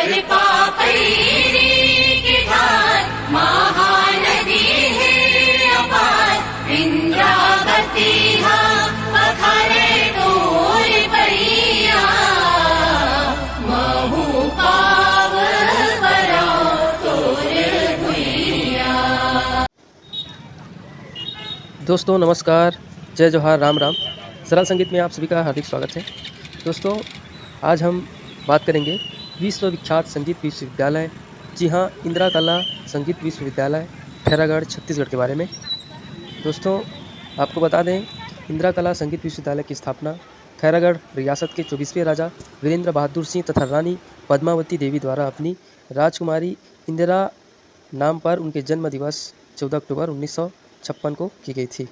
कृपा पैरी की ढाल महानदी है अपार इंद्रावती हा पखारे डोर पैया महू पाव कराओ तोर भुइया। दोस्तों नमस्कार, जय जोहार, राम राम। सरल संगीत में आप सभी का हार्दिक स्वागत है। दोस्तों आज हम बात करेंगे विश्वविख्यात संगीत विश्वविद्यालय, जी हाँ, इंदिरा कला संगीत विश्वविद्यालय खैरागढ़ छत्तीसगढ़ के बारे में। दोस्तों आपको बता दें, इंदिरा कला संगीत विश्वविद्यालय की स्थापना खैरागढ़ रियासत के 24वें राजा वीरेंद्र बहादुर सिंह तथा रानी पद्मावती देवी द्वारा अपनी राजकुमारी इंदिरा नाम पर उनके जन्म दिवस 14 अक्टूबर 1956 को की गई थी।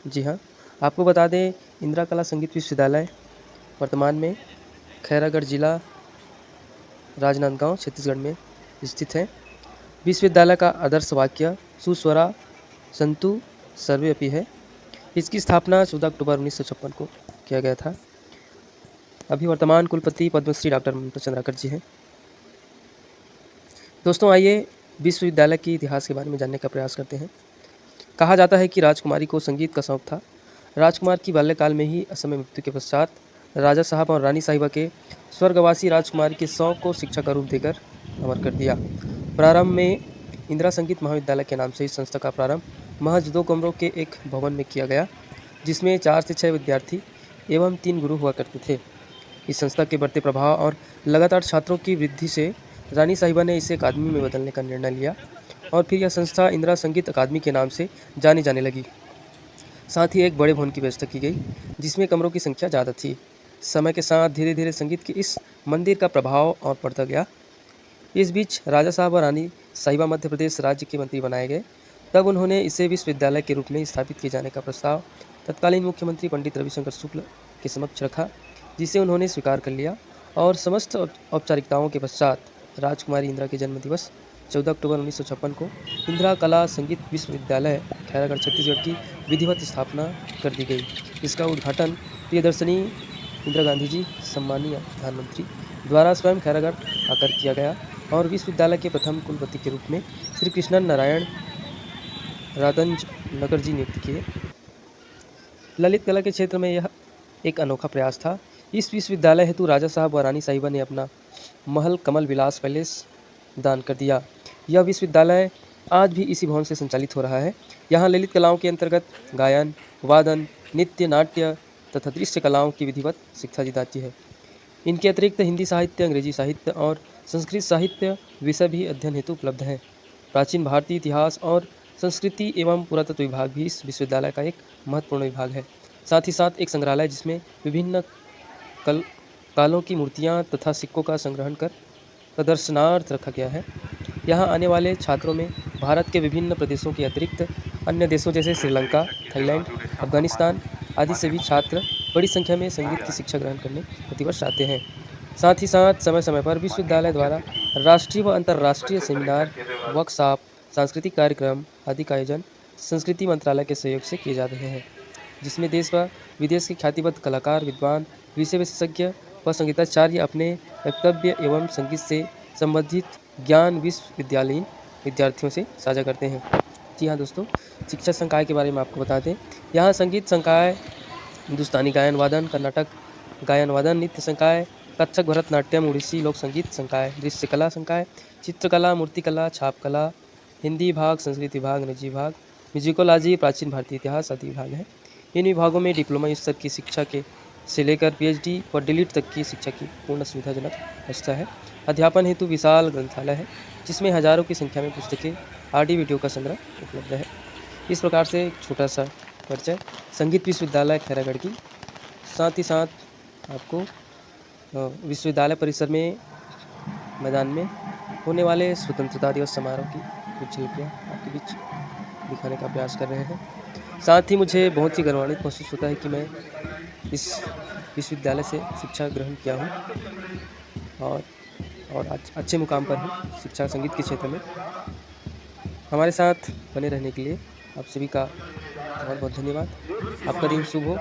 जी हाँ, आपको बता दें, इंदिरा कला संगीत विश्वविद्यालय वर्तमान में खैरागढ़ जिला राजनांदगांव छत्तीसगढ़ में स्थित है। विश्वविद्यालय का आदर्श वाक्य सुस्वरा संतु सर्वे अपि है। इसकी स्थापना 14 अक्टूबर 1956 को किया गया था। अभी वर्तमान कुलपति पद्मश्री डॉक्टर ममता चंद्राकर जी हैं। दोस्तों आइए विश्वविद्यालय के इतिहास के बारे में जानने का प्रयास करते हैं। कहा जाता है कि राजकुमारी को संगीत का शौक था। राजकुमार की बाल्यकाल में ही असमय मृत्यु के पश्चात राजा साहब और रानी साहिबा के स्वर्गवासी राजकुमारी के शौक को शिक्षा का रूप देकर अमर कर दिया। प्रारंभ में इंदिरा संगीत महाविद्यालय के नाम से इस संस्था का प्रारंभ महज 2 कमरों के एक भवन में किया गया, जिसमें 4 से 6 विद्यार्थी एवं 3 गुरु हुआ करते थे। इस संस्था के बढ़ते प्रभाव और लगातार छात्रों की वृद्धि से रानी साहिबा ने इसे अकादमी में बदलने का निर्णय लिया और फिर यह संस्था इंदिरा संगीत अकादमी के नाम से जानी जाने लगी। साथ ही एक बड़े भवन की व्यवस्था की गई, जिसमें कमरों की संख्या ज़्यादा थी। समय के साथ धीरे धीरे संगीत के इस मंदिर का प्रभाव और बढ़ता गया। इस बीच राजा साहब और रानी साहिबा मध्य प्रदेश राज्य के मंत्री बनाए गए। तब उन्होंने इसे विश्वविद्यालय के रूप में स्थापित किए जाने का प्रस्ताव तत्कालीन मुख्यमंत्री पंडित रविशंकर शुक्ल के समक्ष रखा, जिसे उन्होंने स्वीकार कर लिया और समस्त औपचारिकताओं के पश्चात राजकुमारी इंदिरा के जन्म दिवस 14 अक्टूबर 1956 को इंदिरा कला संगीत विश्वविद्यालय खैरागढ़ छत्तीसगढ़ की विधिवत स्थापना कर दी गई। इसका उद्घाटन प्रियदर्शनी इंदिरा गांधी जी, सम्मानीय प्रधानमंत्री, द्वारा स्वयं खैरागढ़ आकर किया गया और विश्वविद्यालय के प्रथम कुलपति के रूप में श्री कृष्णन नारायण रादंज नगर जी नियुक्त किए। ललित कला के क्षेत्र में यह एक अनोखा प्रयास था। इस विश्वविद्यालय हेतु राजा साहब व रानी साहिबा ने अपना महल कमल विलास पैलेस दान कर दिया। यह विश्वविद्यालय आज भी इसी भवन से संचालित हो रहा है। यहाँ ललित कलाओं के अंतर्गत गायन, वादन, नृत्य, नाट्य तथा दृश्य कलाओं की विधिवत शिक्षा दी जाती है। इनके अतिरिक्त हिंदी साहित्य, अंग्रेजी साहित्य और संस्कृत साहित्य विषय भी अध्ययन हेतु उपलब्ध हैं। प्राचीन भारतीय इतिहास और संस्कृति एवं पुरातत्व विभाग भी इस विश्वविद्यालय का एक महत्वपूर्ण विभाग है। साथ ही साथ एक संग्रहालय, जिसमें विभिन्न कालों की मूर्तियाँ तथा सिक्कों का संग्रहण कर प्रदर्शनार्थ रखा गया है। यहाँ आने वाले छात्रों में भारत के विभिन्न प्रदेशों के अतिरिक्त अन्य देशों जैसे श्रीलंका, थाईलैंड, अफगानिस्तान आदि से भी छात्र बड़ी संख्या में संगीत की शिक्षा ग्रहण करने प्रतिवर्ष आते हैं। साथ ही साथ समय समय पर विश्वविद्यालय द्वारा राष्ट्रीय व अंतर्राष्ट्रीय सेमिनार, वर्कशॉप, सांस्कृतिक कार्यक्रम आदि का आयोजन संस्कृति मंत्रालय के सहयोग से किए जा रहे हैं, जिसमें देश व विदेश के ख्यातिबद्ध कलाकार, विद्वान, विषय विशेषज्ञ व संगीताचार्य अपने वक्तव्य एवं संगीत से संबंधित ज्ञान विश्वविद्यालयीन विद्यार्थियों से साझा करते हैं। जी हाँ दोस्तों, शिक्षा संकाय के बारे में आपको बता दें, यहाँ संगीत संकाय, हिंदुस्तानी गायन वादन, कर्नाटक गायन वादन, नृत्य संकाय, कथक, भरतनाट्यम, उड़ीसी लोक संगीत संकाय, दृश्य कला संकाय, चित्रकला, मूर्तिकला, छापकला, हिंदी विभाग, संस्कृत विभाग, अंग्रेजी विभाग, म्यूजिकोलॉजी, प्राचीन भारतीय इतिहास आदि विभाग हैं। इन विभागों में डिप्लोमा स्तर की शिक्षा के से लेकर PhD व DLED तक की शिक्षा की पूर्ण सुविधाजनक व्यवस्था है। अध्यापन हेतु विशाल ग्रंथालय है, जिसमें हजारों की संख्या में पुस्तकें, ऑडियो वीडियो का संग्रह उपलब्ध है। इस प्रकार से एक छोटा सा परिचय संगीत विश्वविद्यालय खैरागढ़ की। साथ ही साथ आपको विश्वविद्यालय परिसर में मैदान में होने वाले स्वतंत्रता दिवस समारोह की कुछ झलकियाँ आपके बीच दिखाने का प्रयास कर रहे हैं। साथ ही मुझे बहुत ही गौरवान्वित महसूस होता है कि मैं इस विश्वविद्यालय से शिक्षा ग्रहण किया हूँ और आज अच्छे मुकाम पर हूँ शिक्षा संगीत के क्षेत्र में। हमारे साथ बने रहने के लिए आप सभी का बहुत बहुत धन्यवाद। आपका दिन शुभ हो।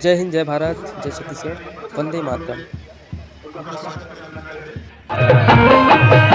जय हिंद, जय भारत, जय छत्तीसगढ़, वंदे मातरम। हैं।